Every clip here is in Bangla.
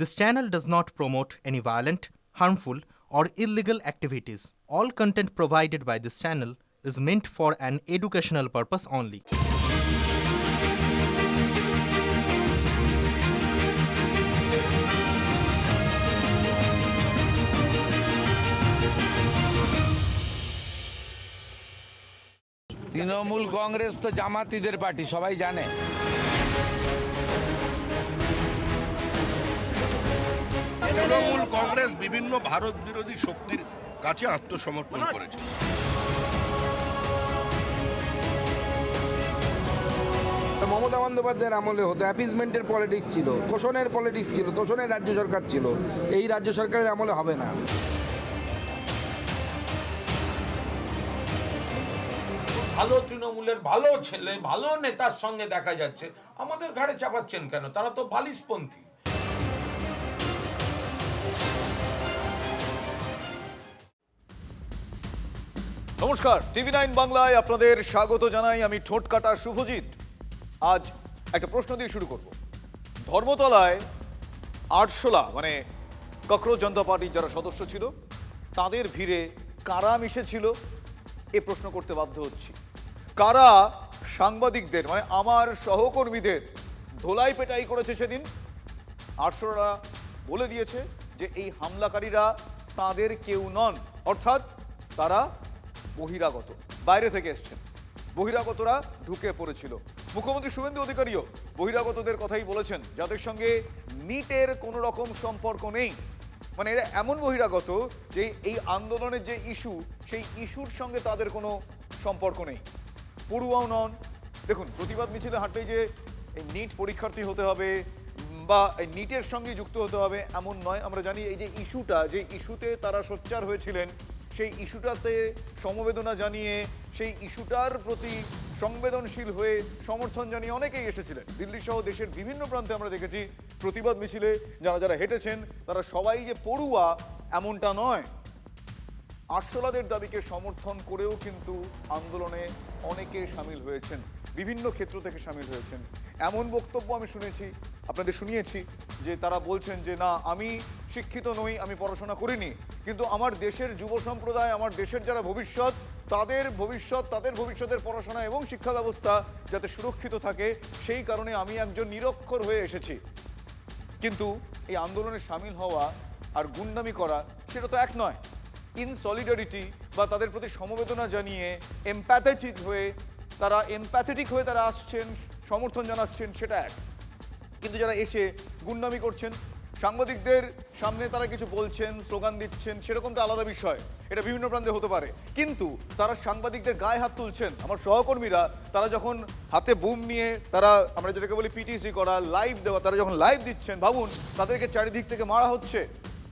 This channel does not promote any violent, harmful, or illegal activities. All content provided by this channel is meant for an educational purpose only. Trinamool Congress তো জামাতিদের পার্টি, সবাই জানে। তৃণমূল কংগ্রেস বিভিন্ন ভারত বিরোধী শক্তির কাছে আত্মসমর্পণ করেছে। মমতা বন্দ্যোপাধ্যায়ের আমলে হতো অ্যাপিজমেন্টের পলিটিক্স ছিল, তোষণের পলিটিক্স ছিল, তোষণের রাজ্য সরকার ছিল। এই রাজ্য সরকারের আমলে হবে না। ভালো তৃণমূলের ভালো ছেলে, ভালো নেতার সঙ্গে দেখা যাচ্ছে, আমাদের ঘাড়ে চাপাচ্ছেন কেন? তারা তো বালিশপন্থী। নমস্কার, TV9 বাংলায় আপনাদের স্বাগত জানাই। আমি ঠোঁট কাটা শুভজিৎ। আজ একটা প্রশ্ন দিয়ে শুরু করব। ধর্মতলায় আরশোলা মানে ককরোচ জনতা পার্টির যারা সদস্য ছিল তাদের ভিড়ে কারা মিশেছিল এ প্রশ্ন করতে বাধ্য হচ্ছি। কারা সাংবাদিকদের মানে আমার সহকর্মীদের ধোলাই পেটাই করেছে সেদিন? আরশোলা বলে দিয়েছে যে এই হামলাকারীরা তাদের কেউ নন, অর্থাৎ তারা বহিরাগত, বাইরে থেকে এসছেন। বহিরাগতরা ঢুকে পড়েছিল। মুখ্যমন্ত্রী শুভেন্দু অধিকারীও বহিরাগতদের কথাই বলেছেন, যাদের সঙ্গে নিটের কোনো রকম সম্পর্ক নেই। মানে এরা এমন বহিরাগত যে এই আন্দোলনের যে ইস্যু, সেই ইস্যুর সঙ্গে তাদের কোনো সম্পর্ক নেই, পড়ুয়াও নন। দেখুন, প্রতিবাদ মিছিলে হাঁটলেই যে নিট পরীক্ষার্থী হতে হবে বা নিটের সঙ্গে যুক্ত হতে হবে এমন নয়। আমরা জানি এই যে ইস্যুটা, যে ইস্যুতে তারা সোচ্চার হয়েছিলেন, সেই ইস্যুটাতে সমবেদনা জানিয়ে, সেই ইস্যুটার প্রতি সংবেদনশীল হয়ে সমর্থন জানিয়ে অনেকেই এসেছিলেন। দিল্লি সহ দেশের বিভিন্ন প্রান্তে আমরা দেখেছি প্রতিবাদ মিছিলে যারা যারা হেঁটেছেন তারা সবাই যে পড়ুয়া এমনটা নয়। আরশোলাদের দাবিকে সমর্থন করেও কিন্তু আন্দোলনে অনেকে সামিল হয়েছেন, বিভিন্ন ক্ষেত্র থেকে সামিল হয়েছেন। এমন বক্তব্য আমি শুনেছি, আপনাদের শুনিয়েছি, যে তারা বলছেন যে না, আমি শিক্ষিত নই, আমি পড়াশোনা করিনি, কিন্তু আমার দেশের যুব সম্প্রদায়, আমার দেশের যারা ভবিষ্যৎ, তাদের ভবিষ্যতের পড়াশোনা এবং শিক্ষা ব্যবস্থা যাতে সুরক্ষিত থাকে, সেই কারণে আমি একজন নিরক্ষর হয়ে এসেছি। কিন্তু এই আন্দোলনে সামিল হওয়া আর গুন্ডামি করা সেটা তো এক নয়। ইন সলিডারিটি বা তাদের প্রতি সমবেদনা জানিয়ে এমপ্যাথেটিক হয়ে তারা আসছেন, সমর্থন জানাচ্ছেন, সেটা এক। কিন্তু যারা এসে গুন্ডামি করছেন, সাংবাদিকদের সামনে তারা কিছু বলছেন, স্লোগান দিচ্ছেন, সেরকমটা আলাদা বিষয়, এটা বিভিন্ন প্রান্তে হতে পারে। কিন্তু তারা সাংবাদিকদের গায়ে হাত তুলছেন। আমার সহকর্মীরা তারা যখন হাতে বুম নিয়ে, তারা আমরা যেটাকে বলি পিটিসি করা, লাইভ দেওয়া, তারা যখন লাইভ দিচ্ছেন, ভাবুন তাদেরকে চারিদিক থেকে মারা হচ্ছে,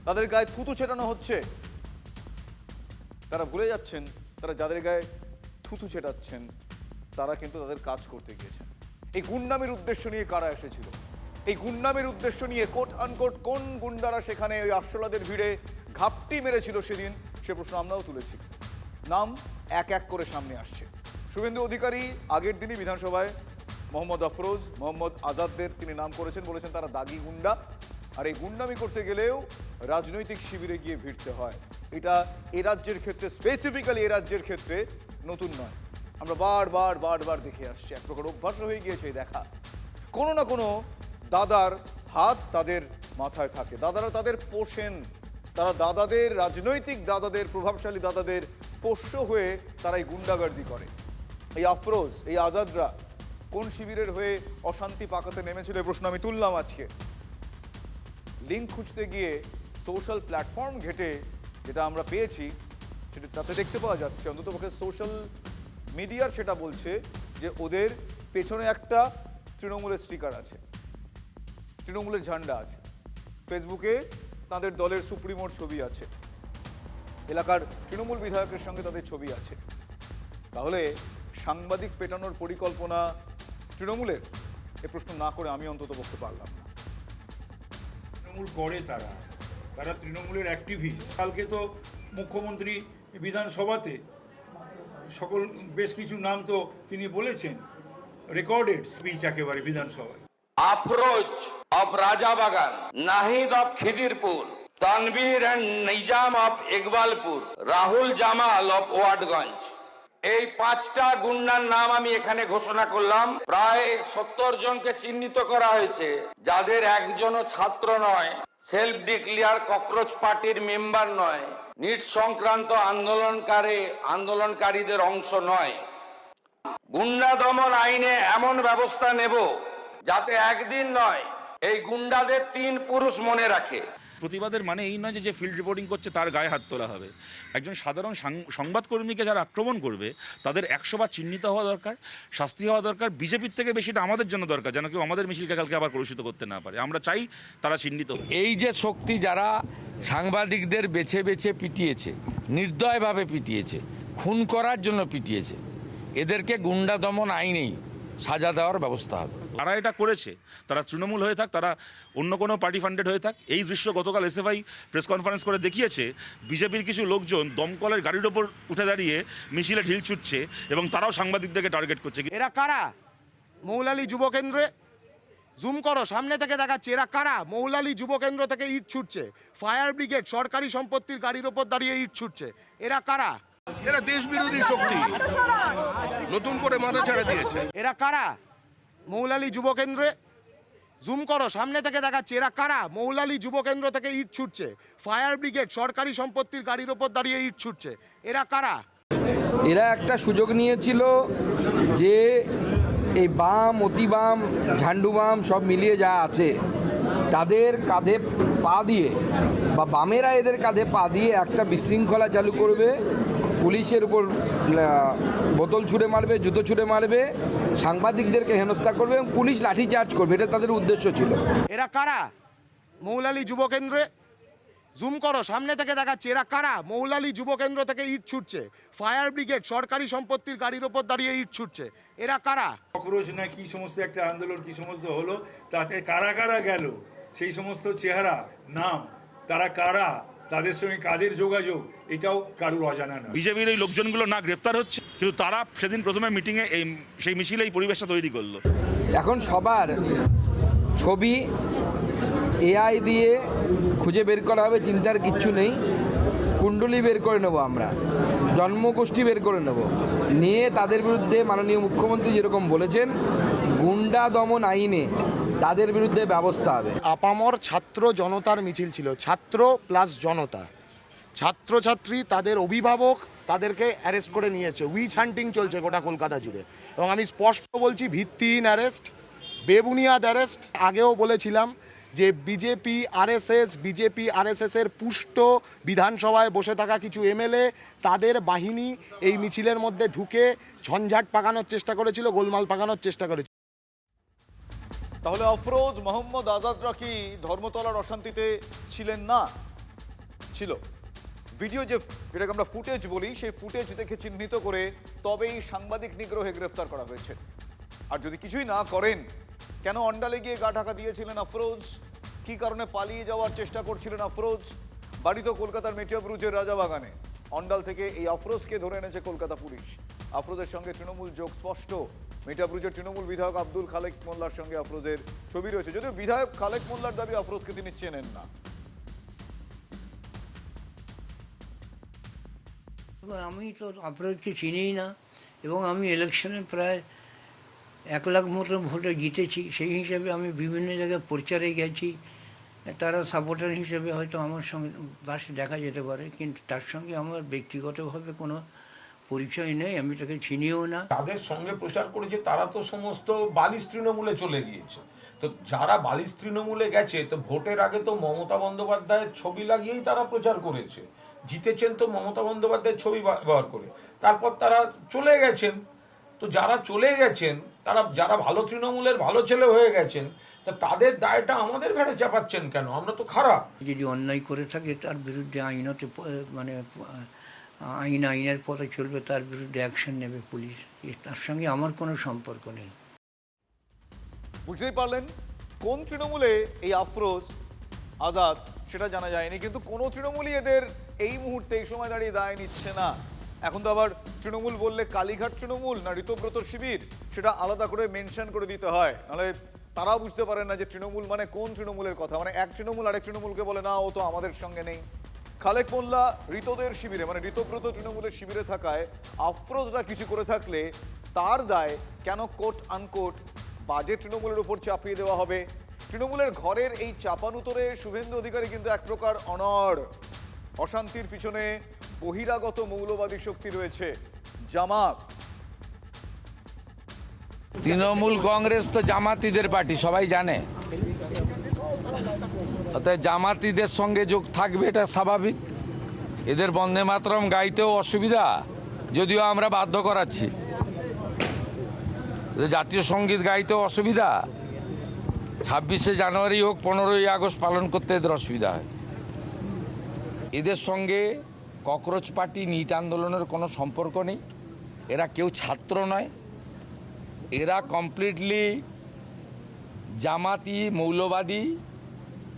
তাদের গায়ে থুতু ছেটানো হচ্ছে। তারা ভুলে যাচ্ছেন তারা যাদের গায়ে থুতু ছেটাচ্ছেন তারা কিন্তু তাদের কাজ করতে গিয়েছেন। এই গুন্ডামির উদ্দেশ্য নিয়ে কারা এসেছিল? এই গুন্ডামির উদ্দেশ্য নিয়ে কোট আনকোট কোন গুন্ডারা সেখানে ওই আরশোলাদের ভিড়ে ঘাপটি মেরেছিল সেদিন, সে প্রশ্ন আমরাও তুলেছি। নাম এক এক করে সামনে আসছে। শুভেন্দু অধিকারী আগের দিনই বিধানসভায় মোহাম্মদ আফরোজ, মোহাম্মদ আজাদদের তিনি নাম করেছেন, বলেছেন তারা দাগি গুন্ডা। আর এই গুন্ডামি করতে গেলেও রাজনৈতিক শিবিরে গিয়ে ভিড়তে হয়। এটা এ রাজ্যের ক্ষেত্রে, স্পেসিফিক্যালি এ রাজ্যের ক্ষেত্রে নতুন নয়। আমরা বারবার দেখে আসছি, এক প্রকার অভ্যাস হয়ে গিয়েছে দেখা। কোনো না কোনো দাদার হাত তাদের মাথায় থাকে, দাদারা তাদের পোষেন, তারা দাদাদের, রাজনৈতিক দাদাদের, প্রভাবশালী দাদাদের পোষ্য হয়ে তারা এই গুন্ডাগার্দি করে। এই আফরোজ, এই আজাদরা কোন শিবিরের হয়ে অশান্তি পাকাতে নেমেছিল, এই প্রশ্ন আমি তুললাম আজকে। লিঙ্ক খুঁজতে গিয়ে সোশ্যাল প্ল্যাটফর্ম ঘেটে যেটা আমরা পেয়েছি, সেটা তাতে দেখতে পাওয়া যাচ্ছে, অন্ততপক্ষে সোশ্যাল মিডিয়ার সেটা বলছে যে ওদের পেছনে একটা তৃণমূলের স্টিকার আছে, তৃণমূলের ঝান্ডা আছে, ফেসবুকে তাদের দলের সুপ্রিমোর ছবি আছে, এলাকার তৃণমূল বিধায়কের সঙ্গে তাদের ছবি আছে। তাহলে সাংবাদিক পেটানোর পরিকল্পনা তৃণমূলের, এ প্রশ্ন না করে আমি অন্তত পক্ষে পারলাম না। তৃণমূল করে তারা তৃণমূলের অ্যাক্টিভিস্ট। কালকে তো মুখ্যমন্ত্রী বিধানসভাতে বেশ কিছু নাম তো তিনি বলেছেন, রেকর্ডেড স্পিচ একেবারে বিধানসভায়। Afroz of Rajabagan, Nahid of Khidirpur, Tanvir and Nizam of Ekbalpur, Rahul Jamal of Watgunge. এই 5টা গুন্ডার নাম আমি এখানে ঘোষণা করলাম। প্রায় 70 জনকে চিহ্নিত করা হয়েছে, যাদের একজনও ছাত্র নয়, সেলফ ডিক্লেয়ার ককরোচ পার্টির মেম্বার নয়, নিট সংক্রান্ত আন্দোলনকারীদের অংশ নয়। গুন্ডা দমন আইনে এমন ব্যবস্থা নেব যাতে একদিন নয়, এই গুন্ডাদের 3 পুরুষ মনে রাখে। প্রতিবাদের মানে এই নয় যে ফিল্ড রিপোর্টিং করছে তার গায়ে হাত তোলা হবে। একজন সাধারণ সংবাদকর্মীকে যারা আক্রমণ করবে তাদের 100 বার চিহ্নিত হওয়া দরকার, শাস্তি হওয়া দরকার। বিজেপির থেকে বেশিটা আমাদের জন্য দরকার, যেন কেউ আমাদের মিছিলকে কালকে আবার কলুষিত করতে না পারে। আমরা চাই তারা চিহ্নিত হোক। এই যে শক্তি যারা সাংবাদিকদের বেছে বেছে পিটিয়েছে, নির্দয়ভাবে পিটিয়েছে, খুন করার জন্য পিটিয়েছে, এদেরকে গুন্ডা দমন আইনেই সাজা দেওয়ার ব্যবস্থা হবে। তারা এটা করেছে, তারা তৃণমূল হয়ে থাক, তারা অন্য কোনো পার্টি ফান্ডেড হয়ে থাক। এই দৃশ্য গতকাল এসএফআই প্রেস কনফারেন্স করে দেখিয়েছে। বিজেপির কিছু লোকজন দমকলের গাড়ির ওপর উঠে দাঁড়িয়ে মিছিলে ঢিল ছুটছে এবং তারাও সাংবাদিকদেরকে টার্গেট করছে। এরা কারা? মৌলালী যুব কেন্দ্রে জুম করো, সামনে থেকে দেখাচ্ছে এরা কারা। মৌলালী যুব কেন্দ্র থেকে ইট ছুটছে, ফায়ার ব্রিগেড সরকারি সম্পত্তির গাড়ির ওপর দাঁড়িয়ে ইট ছুটছে। এরা কারা? এরা দেশ বিরোধী শক্তি নতুন করে মাথা ছেড়ে দিয়েছে। এরা কারা? মৌলালী যুব কেন্দ্রে জুম করো, সামনে থেকে দেখাচ্ছে এরা কারা। মৌলালী যুব কেন্দ্র থেকে ইট ছুটছে, ফায়ার ব্রিগেড সরকারি সম্পত্তির গাড়ির ওপর দাঁড়িয়ে ইট ছুটছে। এরা কারা? এরা একটা সুযোগ নিয়েছিল যে এই বাম, অতি বাম, ঝান্ডু বাম সব মিলিয়ে যা আছে তাদের কাঁধে পা দিয়ে, বা বামেরা এদের কাঁধে পা দিয়ে একটা বিশৃঙ্খলা চালু করবে। পুলিশের উপর বোতল ছুঁড়ে মারবে, জুতো ছুঁড়ে মারবে, সাংবাদিকদেরকে হেনস্থা করবে এবং পুলিশ লাঠিচার্জ করবে। এটা তাদের উদ্দেশ্য ছিল। এরা কারা? মৌলালী যুব কেন্দ্রে জুম করো, সামনে থেকে দেখাচ্ছে এরা কারা। মৌলালী যুব কেন্দ্র থেকে ইট ছুটছে, ফায়ার ব্রিগেড সরকারি সম্পত্তির গাড়ির ওপর দাঁড়িয়ে ইট ছুটছে। এরা কারা? ককরোচ না কি সমস্ত একটা আন্দোলন কি সমস্ত হলো, তাতে কারা কারা গেল, সেই সমস্ত চেহারা, নাম, তারা কারা, তাদের সঙ্গে কাদের যোগাযোগ, এটাও কারুর অজানা নয়। বিজেপির এই লোকজনগুলো না গ্রেপ্তার হচ্ছে, কিন্তু তারা সেদিন প্রথমে মিটিংয়ে সেই মিছিলে এই পরিবেশটা তৈরি করলো। এখন সবার ছবি এআই দিয়ে খুঁজে বের করা হবে, চিন্তার কিচ্ছু নেই। কুণ্ডলী বের করে নেব, আমরা জন্মগোষ্ঠী বের করে নেব, নিয়ে তাদের বিরুদ্ধে মাননীয় মুখ্যমন্ত্রী যেরকম বলেছেন গুন্ডা দমন আইনে তাদের বিরুদ্ধে ব্যবস্থা হবে। আপামর ছাত্র জনতার মিছিল ছিল, ছাত্র প্লাস জনতা, ছাত্রছাত্রী, তাদের অভিভাবক, তাদেরকে অ্যারেস্ট করে নিয়েছে। উইচ হান্টিং চলছে গোটা কলকাতা জুড়ে, এবং আমি স্পষ্ট বলছি ভিত্তিহীন অ্যারেস্ট, বেবুনিয়াদ অ্যারেস্ট। আগেও বলেছিলাম যে বিজেপি আরএসএসের পুষ্ট বিধানসভায় বসে থাকা কিছু এমএলএ, তাদের বাহিনী এই মিছিলের মধ্যে ঢুকে ঝঞ্ঝাট পাকানোর চেষ্টা করেছিল, গোলমাল পাকানোর চেষ্টা করেছিল। তাহলে আফরোজ মোহাম্মদ আজাদরা কি ধর্মতলার অশান্তিতে ছিলেন না? ছিল। ভিডিও যেটাকে আমরা ফুটেজ বলি, সেই ফুটেজ দেখে চিহ্নিত করে তবেই সাংবাদিক নিগ্রহে গ্রেফতার করা হয়েছে। আর যদি কিছুই না করেন, কেন অন্ডালে গিয়ে গা ঢাকা দিয়েছিলেন আফরোজ? কি কারণে পালিয়ে যাওয়ার চেষ্টা করছিলেন আফরোজ? বাড়ি তো কলকাতার মেটিয়াবুরুজের রাজাবাগানে। অন্ডাল থেকে এই আফরোজকে ধরে এনেছে কলকাতা পুলিশ। আফরোজের সঙ্গে তৃণমূল যোগ স্পষ্ট। মেটিয়াবুরুজের তৃণমূল বিধায়ক আব্দুল খালেক মোল্লার সঙ্গে আফরোজের ছবি রয়েছে, যদিও বিধায়ক খালেক মোল্লার দাবি আফরোজকে তিনি চেনেন না। আমি তো আফরোজকে চিনিই না, এবং আমি ইলেকশনে প্রায় 1 লাখ মতো ভোটে জিতেছি। সেই হিসাবে আমি বিভিন্ন জায়গায় প্রচারে গেছি, তারা সাপোর্টার হিসেবে হয়তো আমার সঙ্গে বাস দেখা যেতে পারে, কিন্তু তার সঙ্গে আমার ব্যক্তিগতভাবে কোনো পরিচয় নেই, আমি তাকে চিনিও না। তাদের সঙ্গে প্রচার করেছে তারা তো সমস্ত বালিশ তৃণমূলে চলে গিয়েছে। তো যারা বালিশ তৃণমূলে গেছে, তো ভোটের আগে তো মমতা বন্দ্যোপাধ্যায়ের ছবি লাগিয়েই তারা প্রচার করেছে, জিতেছেন তো মমতা বন্দ্যোপাধ্যায়ের ছবি ব্যবহার করে। তারপর তারা চলে গেছেন। তো যারা চলে গেছেন, তারা যারা ভালো তৃণমূলের ভালো ছেলে হয়ে গেছেন, তা তাদের দায়টা আমাদের ঘাড়ে চাপাচ্ছেন কেন? আমরা তো খারাপ। যদি অন্যায় করে থাকে তার বিরুদ্ধে আইনতে মানে আইনের পথে চলবে, তার বিরুদ্ধে অ্যাকশন নেবে পুলিশ। তার সঙ্গে আমার কোনো সম্পর্ক নেই। বুঝতেই পারলেন কোন তৃণমূলে এই আফরোজ আজাদ সেটা জানা যায়নি, কিন্তু কোনো তৃণমূলই এদের এই মুহূর্তে এই সময় দাঁড়িয়ে দায় নিচ্ছে না। এখন তো আবার তৃণমূল বললে কালীঘাট তৃণমূল না ঋতব্রত শিবির, সেটা আলাদা করে মেনশন করে দিতে হয়, নাহলে তারাও বুঝতে পারেন না যে তৃণমূল মানে কোন তৃণমূলের কথা, মানে এক তৃণমূল আরেক তৃণমূলকে বলে না ও তো আমাদের সঙ্গে নেই। খালেক মোল্লা ঋতদের শিবিরে মানে ঋতব্রত তৃণমূলের শিবিরে থাকায় আফরোজরা কিছু করে থাকলে তার দায় কেন কোট আনকোট বাজে তৃণমূলের উপর চাপিয়ে দেওয়া হবে? তৃণমূলের ঘরের এই চাপানুতরে শুভেন্দু অধিকারী কিন্তু এক প্রকার অনড়। অশান্তির পিছনে বহিরাগত মৌলবাদী শক্তি রয়েছে, জামাত। তৃণমূল কংগ্রেস তো জামাতিদের পার্টি, সবাই জানে। অর্থাৎ জামাতিদের সঙ্গে যোগ থাকবে, এটা স্বাভাবিক। এদের বন্দে মাতরম গাইতেও অসুবিধা, যদিও আমরা বাধ্য করাচ্ছি। জাতীয় সঙ্গীত গাইতেও অসুবিধা, 26শে জানুয়ারি হোক 15ই আগস্ট পালন করতে এদের অসুবিধা হয়। এদের সঙ্গে ককরোচ পার্টি নিট আন্দোলনের কোনো সম্পর্ক নেই। এরা কেউ ছাত্র নয়, এরা কমপ্লিটলি জামাতি মৌলবাদী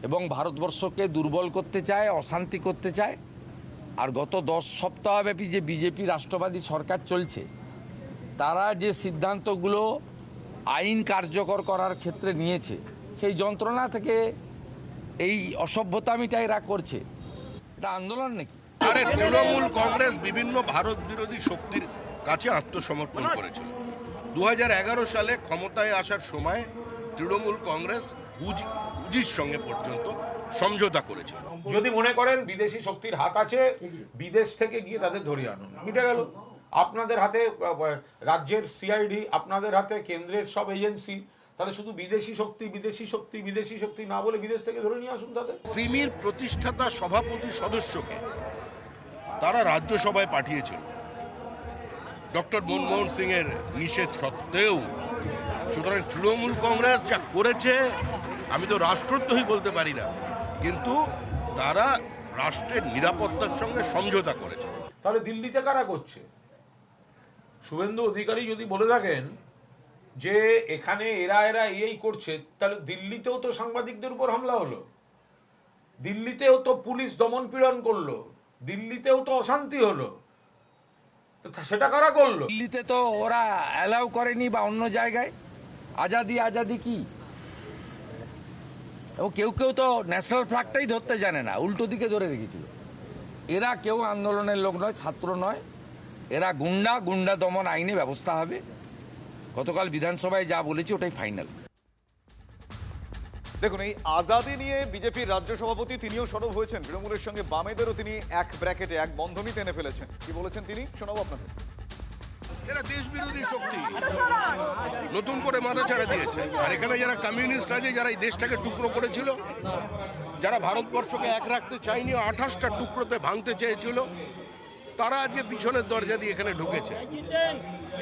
এবং ভারতবর্ষকে দুর্বল করতে চায়, অশান্তি করতে চায়। আর গত 10 সপ্তাহব্যাপী যে বিজেপি রাষ্ট্রবাদী সরকার চলছে, তারা যে সিদ্ধান্তগুলো আইন কার্যকর করার ক্ষেত্রে নিয়েছে, সেই যন্ত্রণা থেকে এই অসভ্যতামিটা এরা করছে। এটা আন্দোলন নাকি? আরে তৃণমূল কংগ্রেস বিভিন্ন ভারত বিরোধী শক্তির কাছে আত্মসমর্পণ করেছিল। 2011 সালে ক্ষমতায় আসার সময় তৃণমূল কংগ্রেস হুজির সঙ্গে পর্যন্ত সমঝোতা করেছিল। যদি মনে করেন বিদেশি শক্তির হাত আছে, বিদেশ থেকে গিয়ে তাদের ধরিয়ে আনুন, মিটে গেল। আপনাদের হাতে রাজ্যের সিআইডি, আপনাদের হাতে কেন্দ্রের সব এজেন্সি, তাহলে শুধু বিদেশি শক্তি বিদেশি শক্তি বিদেশি শক্তি না বলে বিদেশ থেকে ধরে নিয়ে আসুন তাদের। সিমির প্রতিষ্ঠাতা সভাপতি সদস্যকে তারা রাজ্যসভায় পাঠিয়েছিল ডক্টর মনমোহন সিং এর নিষেধ সত্ত্বেও। সুতরাং তৃণমূল কংগ্রেস যা করেছে, আমি তো রাষ্ট্রদ্রোহী বলতে পারি না, কিন্তু তারা রাষ্ট্রের নিরাপত্তার সঙ্গে সমঝোতা করেছে। তাহলে দিল্লিতে কারা করছে? শুভেন্দু অধিকারী যদি বলে থাকেন যে এখানে এরা এই করছে, তাহলে দিল্লিতেও তো সাংবাদিকদের উপর হামলা হলো, দিল্লিতেও তো পুলিশ দমন পীড়ন করলো, দিল্লিতেও তো অশান্তি হলো, সেটা কারা করলো? দিল্লিতে তো ওরা অ্যালাউ করেনি, বা অন্য জায়গায়। আজাদি কি? এবং কেউ কেউ তো ন্যাশনাল ফ্ল্যাগটাই ধরতে জানে না, উল্টো দিকে ধরে রেখেছিল। এরা কেউ আন্দোলনের লোক নয়, ছাত্র নয়, এরা গুন্ডা দমন আইনে ব্যবস্থা হবে। গতকাল বিধানসভায় যা বলেছি ওটাই ফাইনাল। দেখুন, এই আজাদি নিয়ে বিজেপির রাজ্য সভাপতি তিনিও সরব হয়েছেন। তৃণমূলের সঙ্গে বামেদেরও তিনি এক ব্র্যাকেটে, এক বন্ধনী টেনে ফেলেছেন। কি বলেছেন তিনি, শোনাবো আপনাদের। এরা দেশ বিরোধী শক্তি নতুন করে মাথা ছাড়া দিয়েছে। আর এখানে যারা কমিউনিস্ট আছে, যারা এই দেশটাকে টুকরো করেছিল, যারা ভারতবর্ষকে এক রাখতে চায়নি, 28টা টুকরোতে ভাঙতে চেয়েছিল, তারা আজকে পিছনের দরজা দিয়ে এখানে ঢুকেছে।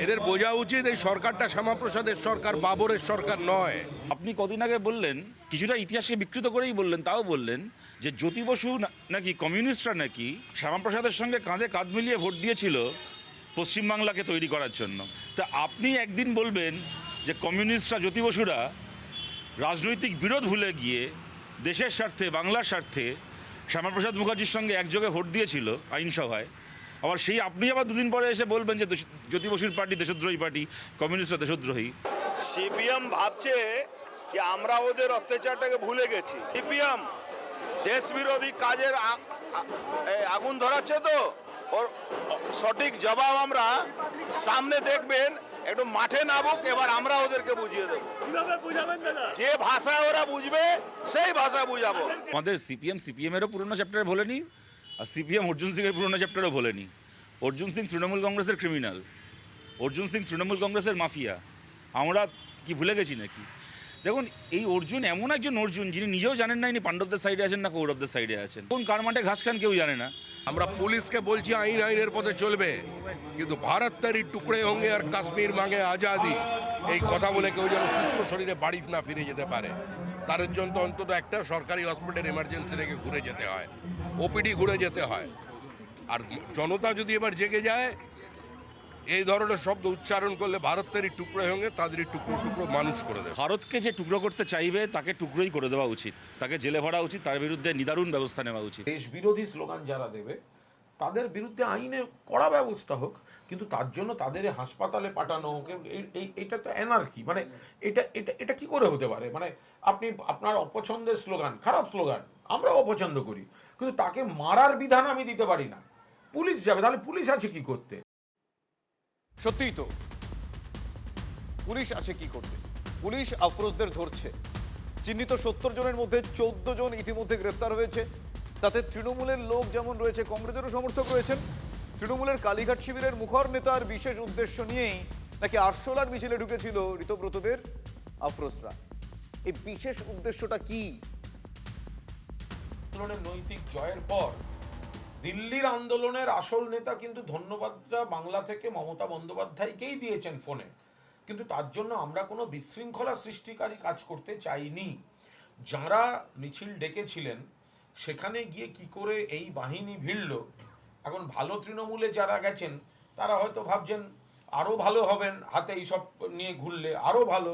এদের বোঝা উচিত এই সরকারটা শ্যামাপ্রসাদের সরকার, বাবরের সরকার নয়। আপনি কদিন আগে বললেন, কিছুটা ইতিহাসকে বিকৃত করেই বললেন, তাও বললেন যে জ্যোতি বসু নাকি কমিউনিস্টরা নাকি শ্যামাপ্রসাদের সঙ্গে কাঁধে কাঁধ মিলিয়ে ভোট দিয়েছিল পশ্চিমবাংলাকে তৈরি করার জন্য। তা আপনি একদিন বলবেন যে কমিউনিস্টরা, জ্যোতি বসুরা রাজনৈতিক বিরোধ ভুলে গিয়ে দেশের স্বার্থে, বাংলার স্বার্থে শ্যামাপ্রসাদ মুখার্জির সঙ্গে একযোগে ভোট দিয়েছিল আইনসভায়। আবার সেই আপনি আবার দুদিন পরে এসে বলবেন যে জ্যোতি বসুর পার্টি দেশদ্রোহী পার্টি, কমিউনিস্টরা দেশদ্রোহী। সিপিএম ভাবছে কি আমরা ওদের অত্যাচারটাকে ভুলে গেছি। সিপিএম দেশ বিরোধী কাজের আগুন ধরাচ্ছে, তো ওর সঠিক জবাব আমরা সামনে দেখবেন। একটু মাঠে নামুক, এবার আমরা ওদেরকে বুঝিয়ে দেবো। যে ভাষায় ওরা বুঝবে সেই ভাষা বুঝাবো। আমাদের সিপিএমেরও পুরোনো চ্যাপ্টারে ভোলেনি, আর সিপিএম অর্জুন সিংয়ের পুরোনো চ্যাপ্টারও ভোলেনি। অর্জুন সিং তৃণমূল কংগ্রেসের ক্রিমিনাল, অর্জুন সিং তৃণমূল কংগ্রেসের মাফিয়া। আমরা কি ভুলে গেছি নাকি? দেখুন, এই অর্জুন এমন একজন অর্জুন যিনি নিজেও জানেন না ইনি পাণ্ডবদের সাইডে আছেন না কৌরবদের সাইডে আছেন। কোন কার মাঠে ঘাস খান কেউ জানে না। আমরা পুলিশকে বলছি আইনের পথে চলবে, কিন্তু ভারত তারি টুকরে হোঙ্গে আর কাশ্মীর মাঙ্গে আজাদি, এই কথা বলে কেউ যেন সুস্থ শরীরে বাড়ি না ফিরে যেতে পারে। তার জন্য অন্তত একটা সরকারি হসপিটাল এমার্জেন্সি রেখে ঘুরে যেতে হয়, ওপিডি ঘুরে যেতে হয়। আর জনতা যদি এবার জেগে যায়, এই ধরনের শব্দ উচ্চারণ করলে ভারতেরই টুকরো হোঙ্গে তাদেরই টুকরো টুকরো মানুষ করে দেবে। ভারতকে যে টুকরো করতে চাইবে তাকে টুকরোই করে দেওয়া উচিত, তাকে জেলে ভরা উচিত, তার বিরুদ্ধে নিদারুণ ব্যবস্থা নেওয়া উচিত। দেশ বিরোধী স্লোগান যারা দেবে তাদের বিরুদ্ধে আইনে কড়া ব্যবস্থা হোক, কিন্তু তার জন্য তাদের হাসপাতালে পাঠানো হোক, এটা তো অ্যানার্কি। মানে এটা এটা এটা কি করে হতে পারে? মানে আপনি আপনার অপছন্দের স্লোগান, খারাপ স্লোগান আমরাও অপছন্দ করি, কিন্তু তাকে মারার বিধান আমি দিতে পারি না। পুলিশ যাবে, তাহলে পুলিশ আছে কি করতে? সত্যিই তো, পুলিশ আছে কি করতে? পুলিশ আফরোজদের ধরছে। চিহ্নিত 70 জনের মধ্যে 14 জন ইতিমধ্যে গ্রেপ্তার হয়েছে। তাতে তৃণমূলের লোক যেমন রয়েছে, কংগ্রেসেরও সমর্থক রয়েছেন। তৃণমূলের কালীঘাট শিবিরের মুখর নেতার বিশেষ উদ্দেশ্য নিয়েই নাকি আরশোলার মিছিলে ঢুকেছিল ঋতব্রতদের আফরোজরা। এই বিশেষ উদ্দেশ্যটা কি? আন্দোলনের নৈতিক জয়ের পর দিল্লির আন্দোলনের আসল নেতা কিন্তু ধন্যবাদটা বাংলা থেকে মমতা বন্দ্যোপাধ্যায়কেই দিয়েছেন ফোনে, কিন্তু তার জন্য আমরা কোনো বিশৃঙ্খলা সৃষ্টিকারী কাজ করতে চাইনি। যারা মিছিল ডেকেছিলেন সেখানে গিয়ে কি করে এই বাহিনী ভিড়ল, এখন ভালো তৃণমূলে যারা গেছেন তারা হয়তো ভাবছেন আরও ভালো হবেন, হাতে এইসব নিয়ে ঘুরলে আরও ভালো।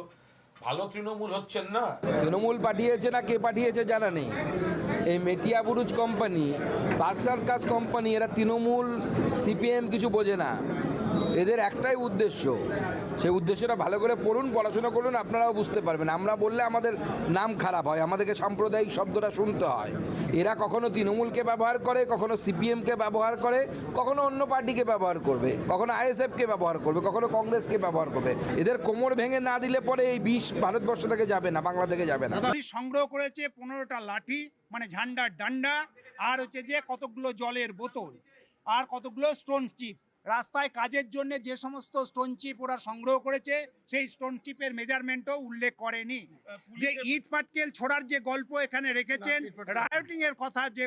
ভালো তৃণমূল হচ্ছেন না। তৃণমূল পাঠিয়েছে না কে পাঠিয়েছে জানা নেই। এই Metiabruz company, Park Circus company, এরা তৃণমূল সিপিএম কিছু বোঝে না। এদের একটাই উদ্দেশ্য, সেই উদ্দেশ্যটা ভালো করে পড়ুন, পড়াশোনা করুন, আপনারাও বুঝতে পারবেন। আমরা বললে আমাদের নাম খারাপ হয়, আমাদেরকে সাম্প্রদায়িক শব্দটা শুনতে হয়। এরা কখনো তৃণমূলকে ব্যবহার করে, কখনো সিপিএমকে ব্যবহার করে, কখনো অন্য পার্টিকে ব্যবহার করবে, কখনো আইএসএফকে ব্যবহার করবে, কখনো কংগ্রেসকে ব্যবহার করবে। এদের কোমর ভেঙে না দিলে পরে এই বিষ ভারতবর্ষ থেকে যাবে না, বাংলা থেকে যাবে না। সংগ্রহ করেছে 15টা লাঠি, মানে ঝান্ডার ডান্ডা, আর হচ্ছে যে কতগুলো জলের বোতল, আর কতগুলো স্টোন চিপ। রাস্তায় কাজের জন্য যে সমস্ত স্টোন চিপ ওরা সংগ্রহ করেছে সেই স্টোন চিপের মেজারমেন্টও উল্লেখ করেনি। যে ইট পাটকেল ছোড়ার যে গল্প এখানে রেখেছেন, রায়োটিং এর কথা যে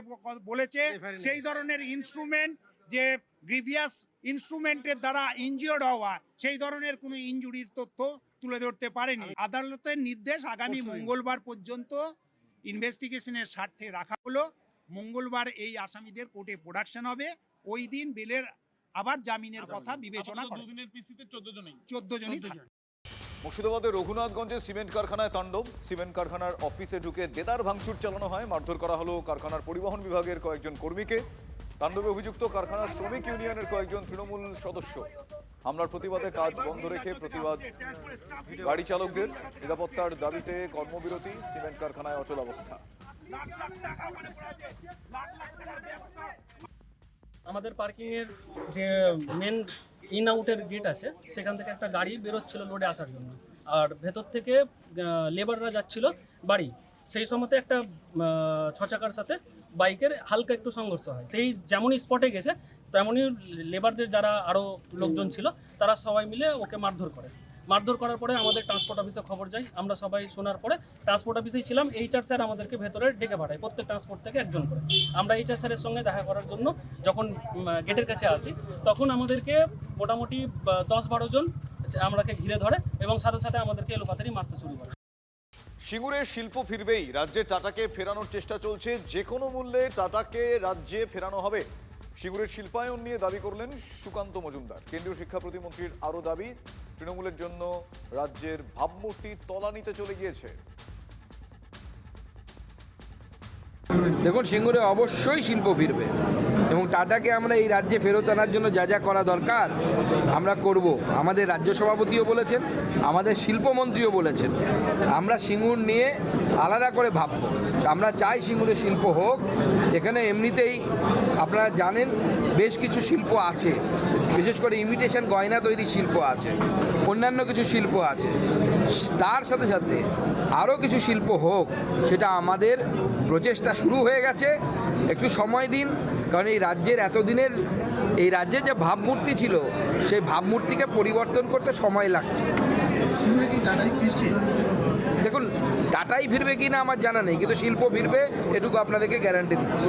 বলেছে, সেই ধরনের ইনস্ট্রুমেন্ট, যে গ্রিভিয়াস ইনস্ট্রুমেন্টের দ্বারা ইনজিওর্ড হওয়া, সেই ধরনের কোনো ইনজুরির তথ্য তুলে ধরতে পারেনি। আদালতের নির্দেশ আগামী মঙ্গলবার পর্যন্ত ইনভেস্টিগেশনের স্বার্থে রাখা হলো। মঙ্গলবার এই আসামিদের কোর্টে প্রোডাকশন হবে, ওই দিন বেলের আবার জামিনের কথা বিবেচনা করে। 14 জনই থাকবে। মুর্শিদাবাদের রঘুনাথগঞ্জে সিমেন্ট কারখানায় তাণ্ডব। সিমেন্ট কারখানার অফিসে ঢুকে দেদার ভাঙচুর চালানো হয়, মারধর করা হলো কারখানার পরিবহন বিভাগের কয়েকজন কর্মীকে। তাণ্ডবে অভিযুক্ত কারখানার শ্রমিক ইউনিয়নের কয়েকজন তৃণমূল সদস্য। হামলার প্রতিবাদে কাজ বন্ধ রেখে প্রতিবাদ গাড়ি চালকদের। নিরাপত্তার দাবিতে কর্মবিরতি, সিমেন্ট কারখানায় অচল অবস্থা। আমাদের পার্কিংয়ের যে মেন ইন আউটের গেট আছে, সেখান থেকে একটা গাড়ি বেরোচ্ছিল লোডে আসার জন্য, আর ভেতর থেকে লেবাররা যাচ্ছিল বাড়ি। সেই সময়তে একটা 6 চাকার সাথে বাইকের হালকা একটু সংঘর্ষ হয়। সেই যেমনই স্পটে গেছে তেমনই লেবারদের যারা আরও লোকজন ছিল তারা সবাই মিলে ওকে মারধর করে। মারধর করার পরে আমাদের ট্রান্সপোর্ট অফিসে খবর যায়। আমরা সবাই শোনার পরে ট্রান্সপোর্ট অফিসেই ছিলাম। HR স্যার আমাদেরকে ভেতরে ডেকে পাঠায়, প্রত্যেক ট্রান্সপোর্ট থেকে একজন করে। আমরা HR স্যারের সঙ্গে দেখা করার জন্য যখন গেটের কাছে আসি, তখন আমাদেরকে মোটামুটি 10-12 জন আমরাকে ঘিরে ধরে এবং সাথে সাথে আমাদেরকে এলোপাতারি মারতে শুরু করে। সিঙ্গুরে শিল্প ফিরবেই, রাজ্যে টাটাকে ফেরানোর চেষ্টা চলছে। যে কোনো মূল্যে টাটাকে রাজ্যে ফেরানো হবে। সিঙ্গুরের শিল্পায়ন নিয়ে দাবি করলেন সুকান্ত মজুমদার। কেন্দ্রীয় শিক্ষা প্রতিমন্ত্রীর আরও দাবি, তৃণমূলের জন্য রাজ্যের ভাবমূর্তি তলানিতে চলে গিয়েছে। দেখুন, সিঙ্গুরে অবশ্যই শিল্প ফিরবে এবং টাটাকে আমরা এই রাজ্যে ফেরত আনার জন্য যা যা করা দরকার আমরা করব। আমাদের রাজ্য সভাপতিও বলেছেন, আমাদের শিল্পমন্ত্রীও বলেছেন, আমরা সিঙ্গুর নিয়ে আলাদা করে ভাবব। আমরা চাই সিঙ্গুরে শিল্প হোক। এখানে এমনিতেই আপনারা জানেন বেশ কিছু শিল্প আছে, বিশেষ করে ইমিটেশন গয়না তৈরির শিল্প আছে, অন্যান্য কিছু শিল্প আছে। তার সাথে সাথে আরও কিছু শিল্প হোক, সেটা আমাদের প্রচেষ্টা শুরু হয়ে গেছে। একটু সময় দিন, কারণ এই রাজ্যের এতদিনের এই রাজ্যের যে ভাবমূর্তি ছিল সেই ভাবমূর্তিকে পরিবর্তন করতে সময় লাগছে। দেখুন, টাটাই ফিরবে কি না আমার জানা নেই, কিন্তু শিল্প ফিরবে এটুকু আপনাদেরকে গ্যারান্টি দিচ্ছি।